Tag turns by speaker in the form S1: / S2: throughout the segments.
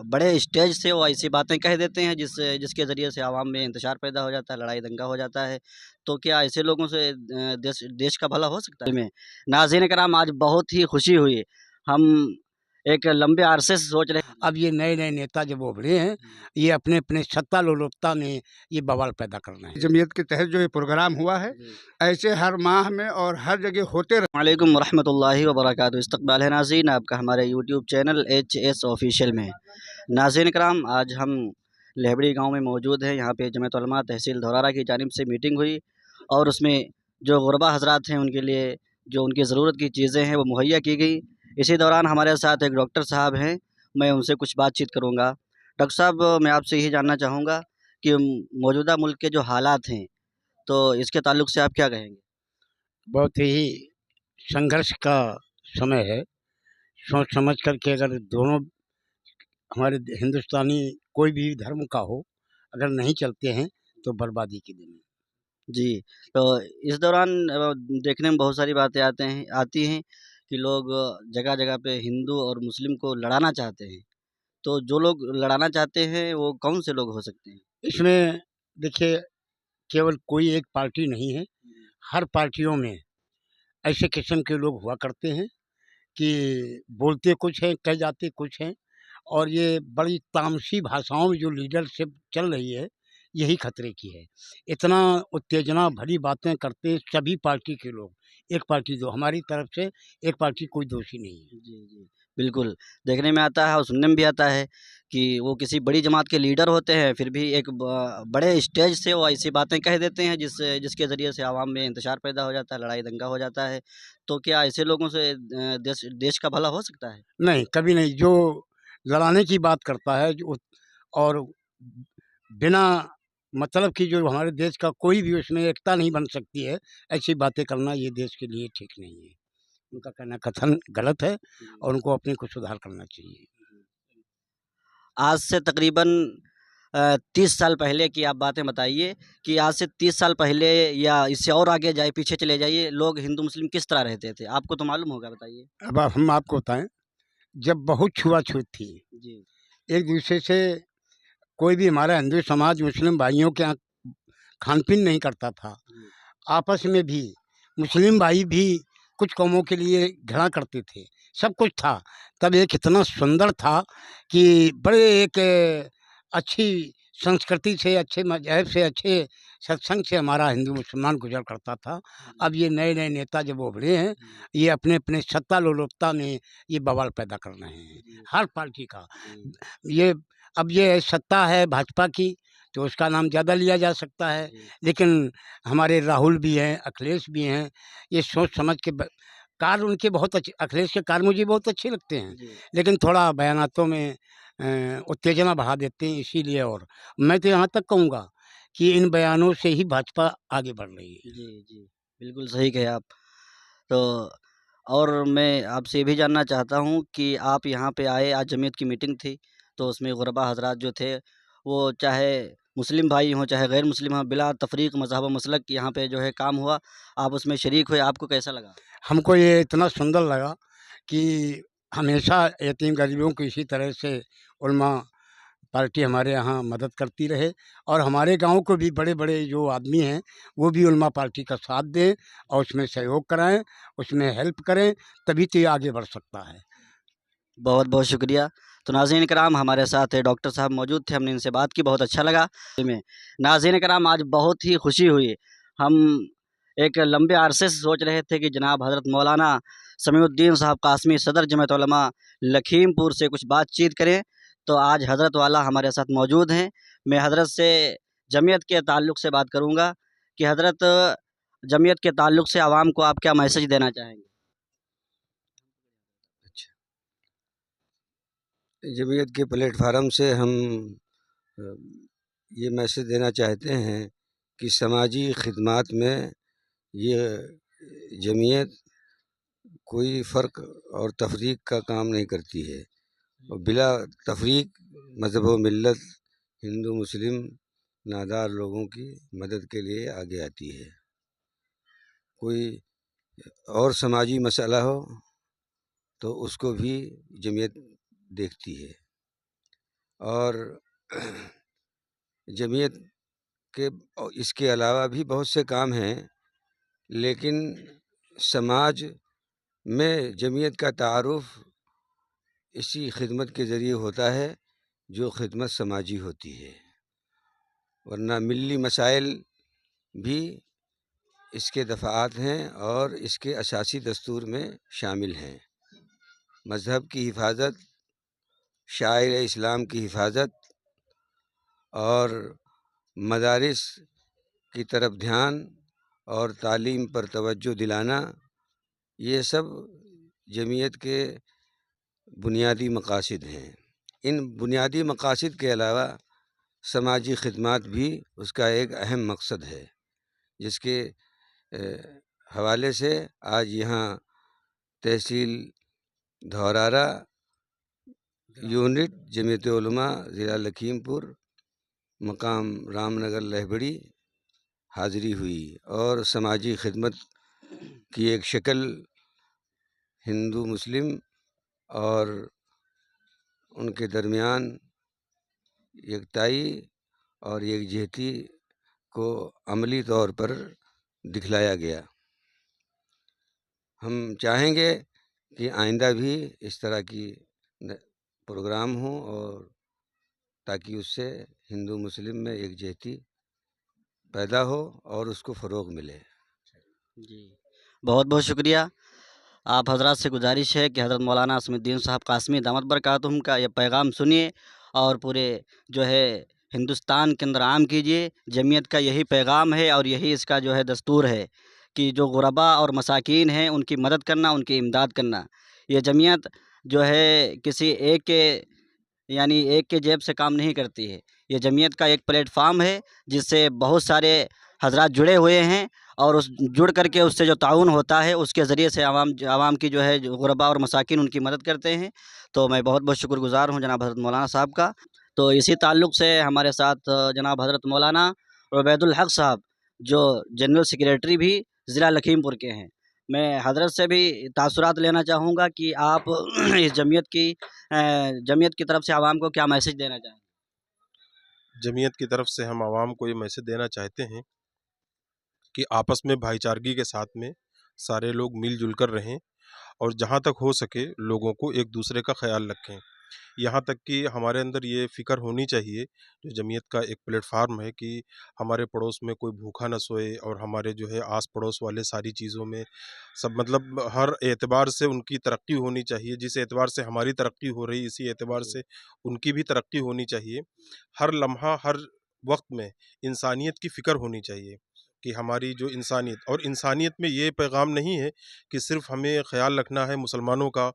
S1: बड़े स्टेज से वो ऐसी बातें कह देते हैं जिसके ज़रिए से आवाम में इंतशार पैदा हो जाता है, लड़ाई दंगा हो जाता है। तो क्या ऐसे लोगों से देश देश का भला हो सकता है? में नाज़रीन कराम, आज बहुत ही खुशी हुई। हम एक लंबे अरसे से सोच रहे।
S2: अब ये नए-नए नेता जब उभरे हैं, ये अपने-अपने सत्ता लोलुपता में ये बवाल पैदा कर रहे हैं।
S3: जमीयत के तहत जो ये प्रोग्राम हुआ है, ऐसे हर माह में और हर जगह होते रहे।
S1: वालेकुम रहमतुल्लाहि व बरकातहू। इस्तक़बाल है नाज़रीन आपका हमारे यूट्यूब चैनल HS ऑफिशियल में। नाज़रीन कराम, आज हम लेहबड़ी गांव में मौजूद हैं। यहाँ पे जमीयत उलमा तहसील धौरारा की जानिब से मीटिंग हुई और उसमें जो गुरबा हज़रात हैं उनके लिए जो उनकी ज़रूरत की चीज़ें हैं वो मुहैया की गई। इसी दौरान हमारे साथ एक डॉक्टर साहब हैं, मैं उनसे कुछ बातचीत करूँगा। डॉक्टर साहब, मैं आपसे यही जानना चाहूँगा कि मौजूदा मुल्क के जो हालात हैं, तो इसके ताल्लुक से आप क्या कहेंगे?
S2: बहुत ही संघर्ष का समय है। सोच समझ कर के अगर दोनों हमारे हिंदुस्तानी कोई भी धर्म का हो, अगर नहीं चलते हैं तो बर्बादी के दिन है।
S1: जी, तो इस दौरान देखने में बहुत सारी बातें आती हैं कि लोग जगह-जगह पे हिंदू और मुस्लिम को लड़ाना चाहते हैं। तो जो लोग लड़ाना चाहते हैं, वो कौन से लोग हो सकते हैं?
S2: इसमें देखिए, केवल कोई एक पार्टी नहीं है, हर पार्टियों में ऐसे किस्म के लोग हुआ करते हैं कि बोलते कुछ हैं, कह जाते कुछ हैं, और ये बड़ी तामसी भाषाओं में जो लीडरशिप चल रही है, यही खतरे की है। इतना उत्तेजना भरी बातें करते हैं सभी पार्टी के लोग। एक पार्टी दो, हमारी तरफ से एक पार्टी कोई दोषी नहीं है।
S1: जी, जी। बिल्कुल, देखने में आता है और सुनने में भी आता है कि वो किसी बड़ी जमात के लीडर होते हैं, फिर भी एक बड़े स्टेज से वो ऐसी बातें कह देते हैं जिसके ज़रिए से आवाम में इंतशार पैदा हो जाता है, लड़ाई दंगा हो जाता है। तो क्या ऐसे लोगों से देश देश का भला हो सकता है?
S2: नहीं, कभी नहीं। जो लड़ाने की बात करता है जो, और बिना मतलब की जो हमारे देश का कोई भी उसमें एकता नहीं बन सकती है, ऐसी बातें करना ये देश के लिए ठीक नहीं है। उनका कहना कथन गलत है और उनको अपने को सुधार करना चाहिए।
S1: आज से तकरीबन 30 साल पहले की आप बातें बताइए कि आज से 30 साल पहले या इससे और आगे जाइए, पीछे चले जाइए, लोग हिंदू-मुस्लिम किस तरह रहते थे? आपको तो मालूम होगा, बताइए।
S2: अब हम आपको बताएँ, जब बहुत छुआ-छूत थी,
S1: जी।
S2: एक-दूसरे से कोई भी हमारा हिंदू समाज मुस्लिम भाइयों के यहाँ खान-पीन नहीं करता था।
S1: जी।
S2: आपस में भी मुस्लिम भाई भी कुछ कामों के लिए घृणा करते थे, सब कुछ था। तब एक इतना सुंदर था कि बड़े एक अच्छी संस्कृति से, अच्छे मज़हब से, अच्छे सत्संग से हमारा हिंदू मुसलमान गुज़र करता था। अब ये नए-नए नेता जब उभरे हैं, ये अपने-अपने सत्ता लोलुपता में ये बवाल पैदा कर रहे हैं,
S1: जी।
S2: हर पार्टी का।
S1: जी।
S2: ये अब ये सत्ता है भाजपा की, तो उसका नाम ज़्यादा लिया जा सकता है,
S1: जी।
S2: लेकिन हमारे राहुल भी हैं, अखिलेश भी हैं, ये सोच समझ के कार्य उनके बहुत अच्छे, अखिलेश के कार्य मुझे बहुत अच्छे लगते हैं,
S1: जी।
S2: लेकिन थोड़ा बयानातों में उत्तेजना बढ़ा देते हैं इसीलिए। और मैं तो यहाँ तक कहूँगा कि इन बयानों से ही भाजपा आगे बढ़ रही है।
S1: जी, जी। बिल्कुल सही कहे आप। तो और मैं आपसे ये भी जानना चाहता हूँ कि आप यहाँ पे आए, आज जमीयत की मीटिंग थी, तो उसमें गुरबा हज़रात जो थे, वो चाहे मुस्लिम भाई हों, चाहे गैर मुस्लिम हों, बिला तफ़रीक़ मज़हब व मसलक यहाँ पे जो है काम हुआ, आप उसमें शरीक हुए, आपको कैसा लगा?
S2: हमको ये इतना सुंदर लगा कि हमेशा यतीम गरीबों को इसी तरह से उलमा पार्टी हमारे यहाँ मदद करती रहे, और हमारे गांव को भी बड़े-बड़े जो आदमी हैं, वो भी उलमा पार्टी का साथ दें और उसमें सहयोग कराएँ, उसमें हेल्प करें, तभी तो ये आगे बढ़ सकता है।
S1: बहुत-बहुत शुक्रिया। तो नाज़रीन कराम, हमारे साथ डॉक्टर साहब मौजूद थे, हमने इनसे बात की, बहुत अच्छा लगा। में नाज़रीन कराम, आज बहुत ही खुशी हुई। हम एक लंबे अरसे से सोच रहे थे कि जनाब हज़रत मौलाना समीउद्दीन साहब कासमी सदर जमीयत उलमा लखीमपुर से कुछ बातचीत करें, तो आज हज़रत वाला हमारे साथ मौजूद हैं। मैं हज़रत से जमीयत के ताल्लुक से बात करूँगा कि हज़रत, जमीयत के ताल्लुक से आवाम को आप क्या मैसेज देना चाहेंगे?
S4: जमीयत के प्लेटफार्म से हम अ, ये मैसेज देना चाहते हैं कि समाजी खिदमात में ये जमीयत कोई फ़र्क और तफरीक का काम नहीं करती है, और बिला तफरीक मज़हब व मिल्लत, हिंदू मुस्लिम नादार लोगों की मदद के लिए आगे आती है। कोई और समाजी मसला हो तो उसको भी जमीयत देखती है। और जमीयत के इसके अलावा भी बहुत से काम हैं, लेकिन समाज में जमीयत का तारुफ इसी खिदमत के ज़रिए होता है जो खिदमत समाजी होती है, वरना मिल्ली मसाइल भी इसके दफ़ात हैं और इसके असासी दस्तूर में शामिल हैं। मज़हब की हिफाजत, शाइर इस्लाम की हिफाजत और मदारिस की तरफ ध्यान और तालीम पर तवज्जो दिलाना, ये सब जमीयत के बुनियादी मकासद हैं। इन बुनियादी मकासद के अलावा समाजी खिदमत भी उसका एक अहम मकसद है, जिसके हवाले से आज यहाँ तहसील धौरारा यूनिट जमीयत उलमा ज़िला लखीमपुर मकाम रामनगर लहबड़ी हाज़िरी हुई और समाजी खिदमत की एक शक्ल हिंदू मुस्लिम और उनके दरमियान एकताई और एकजहती को अमली तौर पर दिखलाया गया। हम चाहेंगे कि आइंदा भी इस तरह की प्रोग्राम हों और ताकि उससे हिंदू मुस्लिम में एकजहती पैदा हो और उसको फ़रोग़ मिले।
S1: जी, बहुत बहुत शुक्रिया। आप हज़रात से गुजारिश है कि हज़रत मौलाना अज़मुद्दीन साहब कासमी दामत बरकातुहूम का ये पैगाम सुनिए और पूरे जो है हिंदुस्तान के अंदर आम कीजिए। जमीयत का यही पैगाम है और यही इसका जो है दस्तूर है कि जो गुरबा और मसाकीन हैं उनकी मदद करना, उनकी इमदाद करना। ये जमीयत जो है किसी एक के यानी एक के जेब से काम नहीं करती है। ये जमीयत का एक प्लेटफार्म है जिससे बहुत सारे हज़रात जुड़े हुए हैं और उस जुड़ करके उससे जो ताउन होता है उसके ज़रिए से आवाम की जो है जो गुरबा और मसाकिन उनकी मदद करते हैं। तो मैं बहुत बहुत शुक्रगुज़ार हूँ जनाब हज़रत मौलाना साहब का। तो इसी ताल्लुक़ से हमारे साथ जनाब हज़रत मौलाना उबैदुल हक़ साहब जो जनरल सेक्रेटरी भी ज़िला लखीमपुर के हैं। मैं हज़रत से भी तासुरात लेना चाहूँगा कि आप इस जमीयत की तरफ से आवाम को क्या मैसेज देना चाहेंगे?
S5: जमीयत की तरफ से हम आवाम को ये मैसेज देना चाहते हैं कि आपस में भाईचारगी के साथ में सारे लोग मिलजुल कर रहें और जहाँ तक हो सके लोगों को एक दूसरे का ख्याल रखें। यहाँ तक कि हमारे अंदर ये फ़िक्र होनी चाहिए, जो जमीयत का एक प्लेटफार्म है, कि हमारे पड़ोस में कोई भूखा न सोए और हमारे जो है आस पड़ोस वाले सारी चीज़ों में सब मतलब हर एतबार से उनकी तरक्की होनी चाहिए। जिस एतबार से हमारी तरक्की हो रही इसी एतबार से उनकी भी तरक्की होनी चाहिए। हर लम्हा हर वक्त में इंसानियत की फ़िक्र होनी चाहिए कि हमारी जो इंसानियत, और इंसानियत में ये पैगाम नहीं है कि सिर्फ़ हमें ख़्याल रखना है मुसलमानों का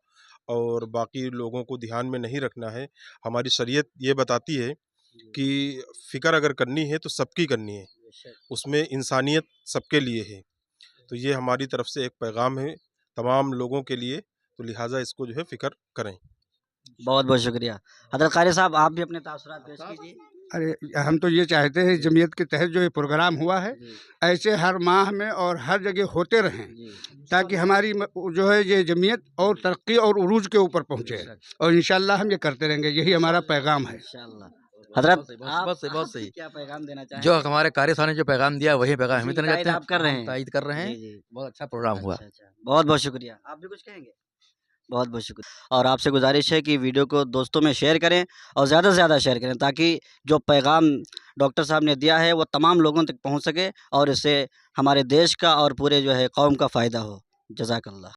S5: और बाकी लोगों को ध्यान में नहीं रखना है। हमारी शरीयत ये बताती है कि फ़िक्र अगर करनी है तो सबकी करनी है, उसमें इंसानियत सबके लिए है। तो ये हमारी तरफ से एक पैगाम है तमाम लोगों के लिए, तो लिहाजा इसको जो है फ़िक्र करें।
S1: बहुत बहुत शुक्रिया। हज़रत क़ारी साहब आप भी अपने तासुरात पेश कीजिए।
S3: अरे हम तो ये चाहते हैं जमीयत के तहत जो ये प्रोग्राम हुआ है ऐसे हर माह में और हर जगह होते रहें, ताकि हमारी जो है ये जमीयत और तरक्की और उरूज के ऊपर पहुँचे और इंशाअल्लाह हम ये करते रहेंगे। यही हमारा पैगाम है।
S1: इंशाअल्लाह। हज़रत
S6: बहुत सही।
S1: क्या पैगाम देना चाहेंगे?
S6: जो हमारे कारी साहब ने जो पैगाम दिया वही पैगाम हम भी देना चाहते हैं।
S1: आप कर रहे हैं?
S6: तायद कर रहे हैं।
S1: जी, जी।
S6: बहुत अच्छा प्रोग्राम हुआ।
S1: अच्छा। बहुत बहुत शुक्रिया। आप भी कुछ कहेंगे? बहुत बहुत शुक्रिया। और आपसे गुजारिश है कि वीडियो को दोस्तों में शेयर करें और ज़्यादा से ज़्यादा शेयर करें, ताकि जो पैगाम डॉक्टर साहब ने दिया है वो तमाम लोगों तक पहुंच सके और इससे हमारे देश का और पूरे जो है कौम का फ़ायदा हो। जज़ाकल्लाह।